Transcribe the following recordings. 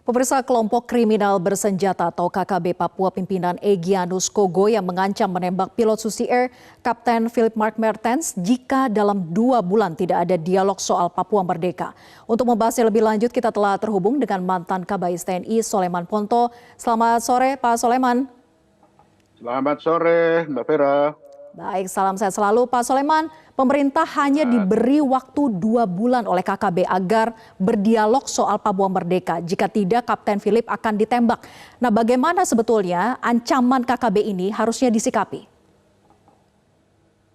Pemirsa, kelompok kriminal bersenjata atau KKB Papua pimpinan Egyanus Kogo yang mengancam menembak pilot Susi Air Kapten Philip Mark Mertens jika dalam 2 bulan tidak ada dialog soal Papua Merdeka. Untuk membahasnya lebih lanjut kita telah terhubung dengan mantan Kabais TNI Soleman Ponto. Selamat sore Pak Soleman. Selamat sore Mbak Vera. Baik, salam sehat selalu Pak Soleman. Pemerintah hanya diberi waktu 2 bulan oleh KKB agar berdialog soal Papua Merdeka. Jika tidak, Kapten Philip akan ditembak. Nah, bagaimana sebetulnya ancaman KKB ini harusnya disikapi?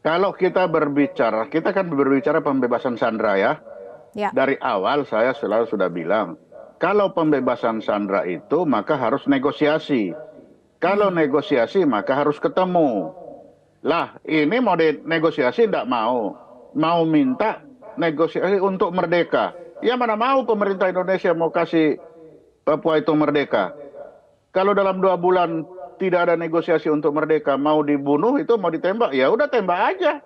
Kalau kita kan berbicara pembebasan sandera ya. Dari awal saya selalu sudah bilang, kalau pembebasan sandera itu maka harus negosiasi. Kalau negosiasi maka harus ketemu. Lah, ini mau negosiasi tidak mau. Mau minta negosiasi untuk merdeka. Ya mana mau pemerintah Indonesia mau kasih Papua itu merdeka. Kalau dalam 2 bulan tidak ada negosiasi untuk merdeka, mau dibunuh itu mau ditembak, ya udah tembak aja.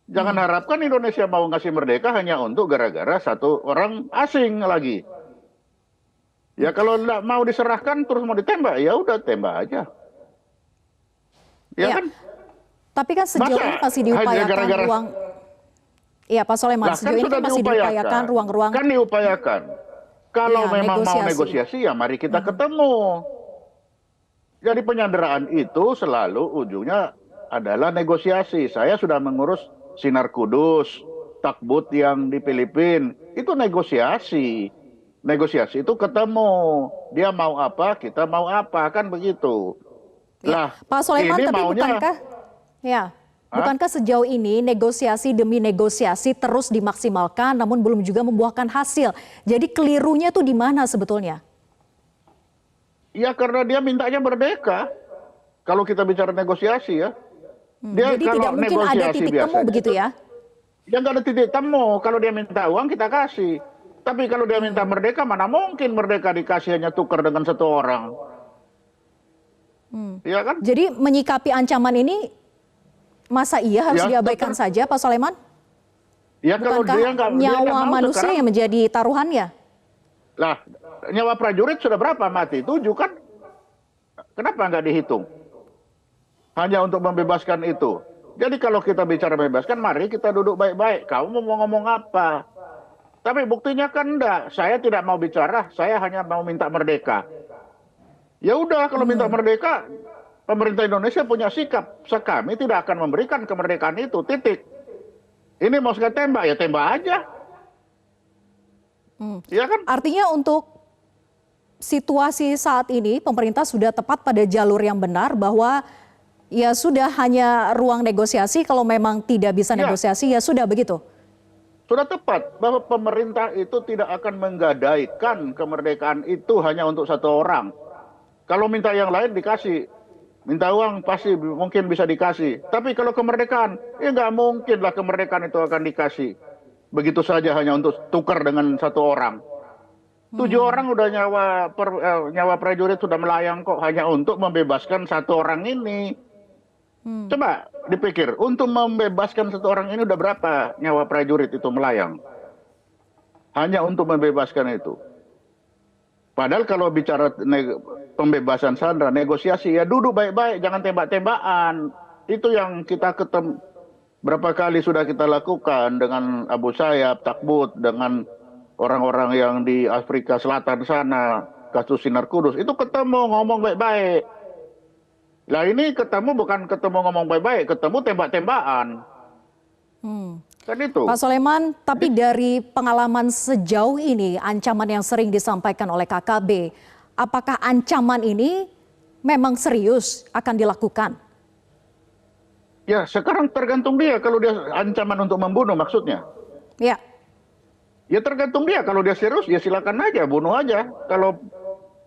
Jangan harapkan Indonesia mau ngasih merdeka hanya untuk gara-gara satu orang asing lagi. Ya kalau tidak mau diserahkan terus mau ditembak, ya udah tembak aja. Ya kan? Tapi kan sejauh ini masih diupayakan ruang. Iya Pak Soleman, sejauh ini masih diupayakan ruang-ruang. Kan diupayakan. Kalau memang mau negosiasi ya mari kita ketemu. Jadi penyanderaan itu selalu ujungnya adalah negosiasi. Saya sudah mengurus Sinar Kudus, Takbut yang di Filipina. Itu negosiasi. Negosiasi itu ketemu. Dia mau apa, kita mau apa, kan begitu. Lah, Pak Soleman, tapi maunya, bukankah sejauh ini negosiasi demi negosiasi terus dimaksimalkan namun belum juga membuahkan hasil. Jadi kelirunya tuh di mana sebetulnya? Ya karena dia mintanya merdeka. Kalau kita bicara negosiasi ya. Jadi tidak mungkin ada titik temu begitu ya? Ya nggak ada titik temu. Kalau dia minta uang kita kasih. Tapi kalau dia minta merdeka, mana mungkin merdeka dikasih hanya tukar dengan satu orang. Ya kan? Jadi menyikapi ancaman ini, masa iya harus diabaikan saja Pak Soleman? Ya kalau dia nyawa manusia yang menjadi taruhannya? Lah, nyawa prajurit sudah berapa mati? 7 kan? Kenapa nggak dihitung? Hanya untuk membebaskan itu. Jadi kalau kita bicara bebaskan, mari kita duduk baik-baik. Kamu mau ngomong apa? Tapi buktinya kan enggak. Saya tidak mau bicara, saya hanya mau minta merdeka. Ya udah, kalau minta merdeka, pemerintah Indonesia punya sikap. Kami tidak akan memberikan kemerdekaan itu, titik. Ini mau sekali tembak, ya tembak aja. Ya kan? Artinya untuk situasi saat ini, pemerintah sudah tepat pada jalur yang benar bahwa ya sudah hanya ruang negosiasi, kalau memang tidak bisa negosiasi, ya sudah begitu. Sudah tepat bahwa pemerintah itu tidak akan menggadaikan kemerdekaan itu hanya untuk satu orang. Kalau minta yang lain dikasih, minta uang pasti mungkin bisa dikasih. Tapi kalau kemerdekaan, ya nggak mungkin lah kemerdekaan itu akan dikasih. Begitu saja hanya untuk tukar dengan satu orang. 7 orang udah nyawa prajurit sudah melayang kok hanya untuk membebaskan satu orang ini. Coba dipikir, untuk membebaskan satu orang ini udah berapa nyawa prajurit itu melayang? Hanya untuk membebaskan itu. Padahal kalau bicara pembebasan sandera, negosiasi, ya duduk baik-baik, jangan tembak-tembakan. Itu yang kita ketemu, berapa kali sudah kita lakukan dengan Abu Sayyaf, Takbut, dengan orang-orang yang di Afrika Selatan sana, kasus Sinar Kudus, itu ketemu ngomong baik-baik. Lah ini ketemu bukan ketemu ngomong baik-baik, ketemu tembak-tembakan. Kan itu. Pak Soleman, tapi dari pengalaman sejauh ini, ancaman yang sering disampaikan oleh KKB, apakah ancaman ini memang serius akan dilakukan? Ya sekarang tergantung dia, kalau dia ancaman untuk membunuh maksudnya. Ya. Ya tergantung dia, kalau dia serius ya silakan aja, bunuh aja.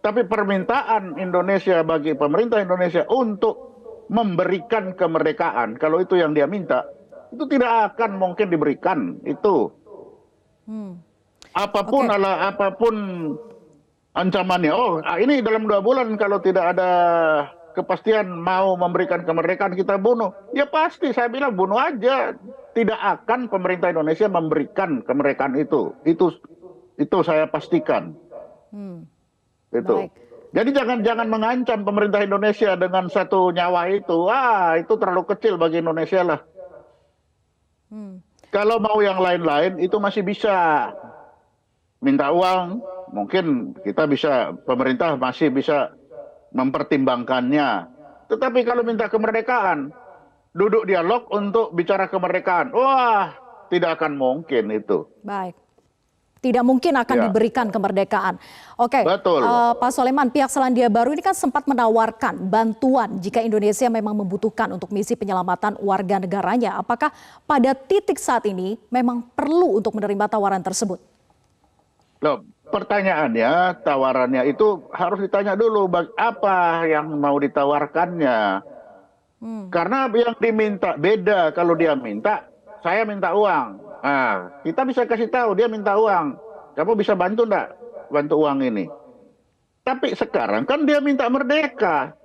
Tapi permintaan Indonesia bagi pemerintah Indonesia untuk memberikan kemerdekaan, kalau itu yang dia minta, itu tidak akan mungkin diberikan itu. Apapun ancamannya. Oh, ini dalam 2 bulan kalau tidak ada kepastian mau memberikan kemerdekaan kita bunuh. Ya pasti saya bilang bunuh aja. Tidak akan pemerintah Indonesia memberikan kemerdekaan itu. Itu saya pastikan. Hmm, Itu. baik. Jadi jangan mengancam pemerintah Indonesia dengan satu nyawa itu. Itu terlalu kecil bagi Indonesia lah. Hmm, Kalau mau yang lain-lain itu masih bisa minta uang. Mungkin kita bisa, pemerintah masih bisa mempertimbangkannya. Tetapi kalau minta kemerdekaan, duduk dialog untuk bicara kemerdekaan. Wah, tidak akan mungkin itu. baik. Tidak mungkin akan Ya, diberikan kemerdekaan. Oke, betul. Pak Soleman, pihak Selandia Baru ini kan sempat menawarkan bantuan jika Indonesia memang membutuhkan untuk misi penyelamatan warga negaranya. Apakah pada titik saat ini memang perlu untuk menerima tawaran tersebut? Loh, pertanyaannya, tawarannya itu harus ditanya dulu apa yang mau ditawarkannya. Hmm, Karena yang diminta beda. Kalau dia minta, saya minta uang. Kita bisa kasih tahu dia minta uang. Kamu bisa bantu enggak? Bantu uang ini. Tapi sekarang kan dia minta merdeka.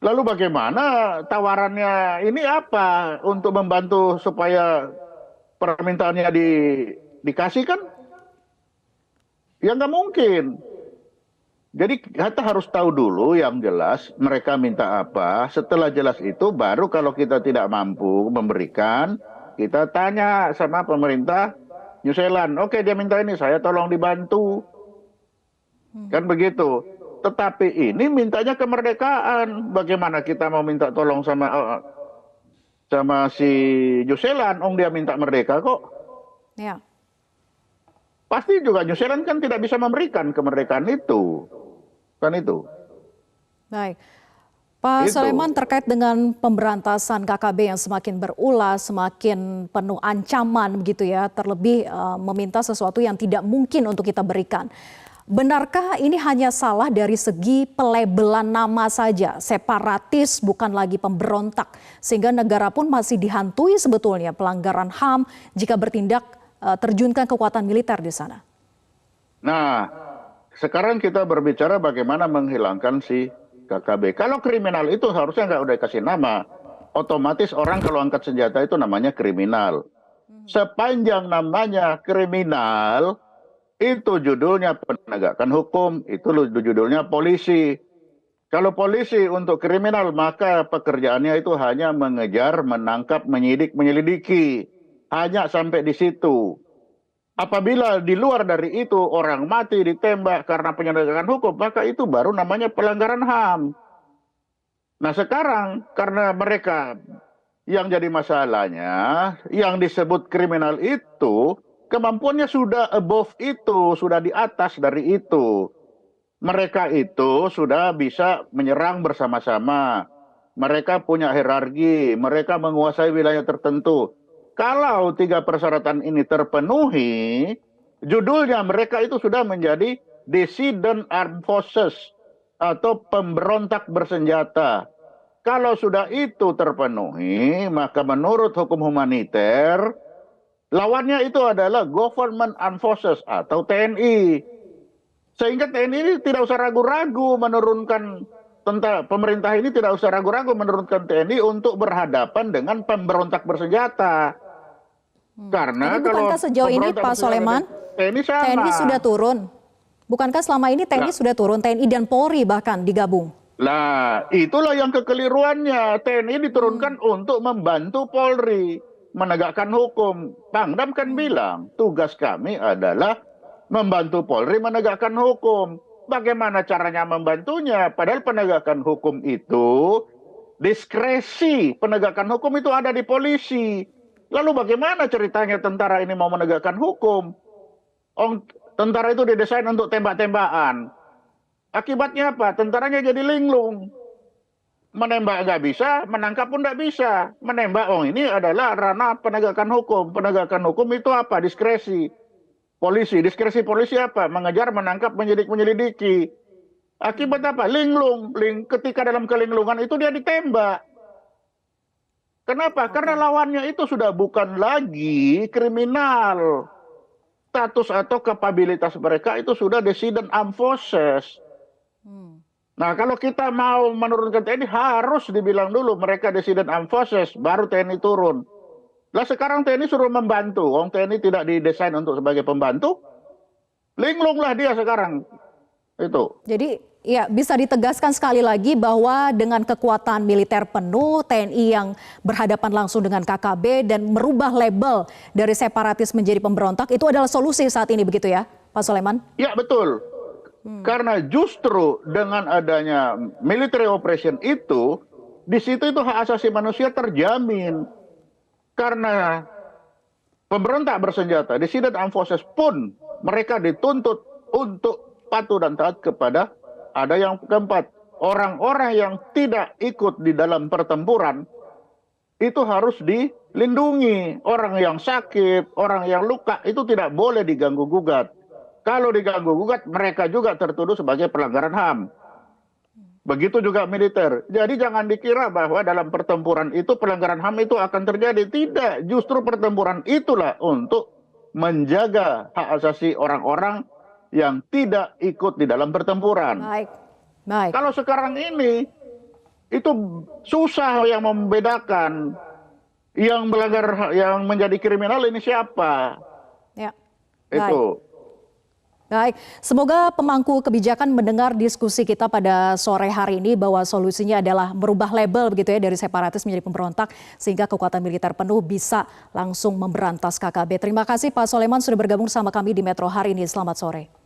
Lalu bagaimana tawarannya ini apa untuk membantu supaya permintaannya dikasihkan? Ya nggak mungkin. Jadi kita harus tahu dulu yang jelas mereka minta apa. Setelah jelas itu baru kalau kita tidak mampu memberikan, kita tanya sama pemerintah New Zealand. Oke, dia minta ini, saya tolong dibantu. Kan begitu. Tetapi ini mintanya kemerdekaan. Bagaimana kita mau minta tolong sama si New Zealand? Dia minta merdeka kok. ya, Pasti juga New Zealand kan tidak bisa memberikan kemerdekaan itu. Kan itu. baik. Pak Itu. Soleman, terkait dengan pemberantasan KKB yang semakin berulah, semakin penuh ancaman begitu ya, terlebih meminta sesuatu yang tidak mungkin untuk kita berikan. Benarkah ini hanya salah dari segi pelebelan nama saja, separatis bukan lagi pemberontak, sehingga negara pun masih dihantui sebetulnya pelanggaran HAM jika bertindak terjunkan kekuatan militer di sana? Nah, sekarang kita berbicara bagaimana menghilangkan si KKB. Kalau kriminal itu harusnya nggak udah kasih nama. Otomatis orang kalau angkat senjata itu namanya kriminal. Sepanjang namanya kriminal, itu judulnya penegakan hukum, itu judulnya polisi. Kalau polisi untuk kriminal, maka pekerjaannya itu hanya mengejar, menangkap, menyidik, menyelidiki. Hanya sampai di situ. Apabila di luar dari itu orang mati ditembak karena penegakan hukum, maka itu baru namanya pelanggaran HAM. Nah sekarang karena mereka yang jadi masalahnya, yang disebut kriminal itu, kemampuannya sudah above itu, sudah di atas dari itu. Mereka itu sudah bisa menyerang bersama-sama. Mereka punya hierarki, mereka menguasai wilayah tertentu. Kalau tiga persyaratan ini terpenuhi, judulnya mereka itu sudah menjadi Dissident Armed Forces atau pemberontak bersenjata. Kalau sudah itu terpenuhi, maka menurut hukum humaniter, lawannya itu adalah Government Armed Forces atau TNI. Sehingga TNI ini tidak usah ragu-ragu menurunkan pemerintah ini tidak usah ragu-ragu menurunkan TNI untuk berhadapan dengan pemberontak bersenjata. Karena Tapi kalau bukankah sejauh ini pemberontak Pak bersenjata Soleman, TNI sama. TNI sudah turun? Bukankah selama ini TNI Lah, sudah turun, TNI dan Polri bahkan digabung? itulah yang kekeliruannya. TNI diturunkan untuk membantu Polri menegakkan hukum. Pangdam kan bilang tugas kami adalah membantu Polri menegakkan hukum. Bagaimana caranya membantunya? Padahal penegakan hukum itu, diskresi penegakan hukum itu ada di polisi. Lalu bagaimana ceritanya tentara ini mau menegakkan hukum? Tentara itu didesain untuk tembak-tembakan. Akibatnya apa? Tentaranya jadi linglung. Menembak nggak bisa, menangkap pun nggak bisa. Menembak, ini adalah ranah penegakan hukum. Penegakan hukum itu apa? Diskresi. Polisi, diskresi polisi apa? Mengejar, menangkap, menyelidiki. Akibat apa? Linglung. Ketika dalam kelinglungan itu dia ditembak. Kenapa? Karena lawannya itu sudah bukan lagi kriminal. Status atau kapabilitas mereka itu sudah Dissident Armed Forces. Nah, kalau kita mau menurunkan TNI harus dibilang dulu mereka Dissident Armed Forces, baru TNI turun. Lah sekarang TNI suruh membantu. TNI tidak didesain untuk sebagai pembantu. Linglung lah dia sekarang. Itu. Jadi ya bisa ditegaskan sekali lagi bahwa dengan kekuatan militer penuh, TNI yang berhadapan langsung dengan KKB dan merubah label dari separatis menjadi pemberontak itu adalah solusi saat ini begitu ya Pak Soleman? Ya betul. Karena justru dengan adanya military operation itu, di situ itu hak asasi manusia terjamin. Karena pemberontak bersenjata, Dissident Armed Forces pun mereka dituntut untuk patuh dan taat kepada ada yang keempat. Orang-orang yang tidak ikut di dalam pertempuran itu harus dilindungi. Orang yang sakit, orang yang luka itu tidak boleh diganggu-gugat. Kalau diganggu-gugat, mereka juga tertuduh sebagai pelanggaran HAM. Begitu juga militer. Jadi jangan dikira bahwa dalam pertempuran itu pelanggaran HAM itu akan terjadi. Tidak, justru pertempuran itulah untuk menjaga hak asasi orang-orang yang tidak ikut di dalam pertempuran. Baik, baik. Kalau sekarang ini, itu susah yang membedakan yang melanggar, yang menjadi kriminal ini siapa. Ya, baik. Itu. Baik, semoga pemangku kebijakan mendengar diskusi kita pada sore hari ini bahwa solusinya adalah merubah label begitu ya dari separatis menjadi pemberontak sehingga kekuatan militer penuh bisa langsung memberantas KKB. Terima kasih Pak Soleman sudah bergabung sama kami di Metro hari ini. Selamat sore.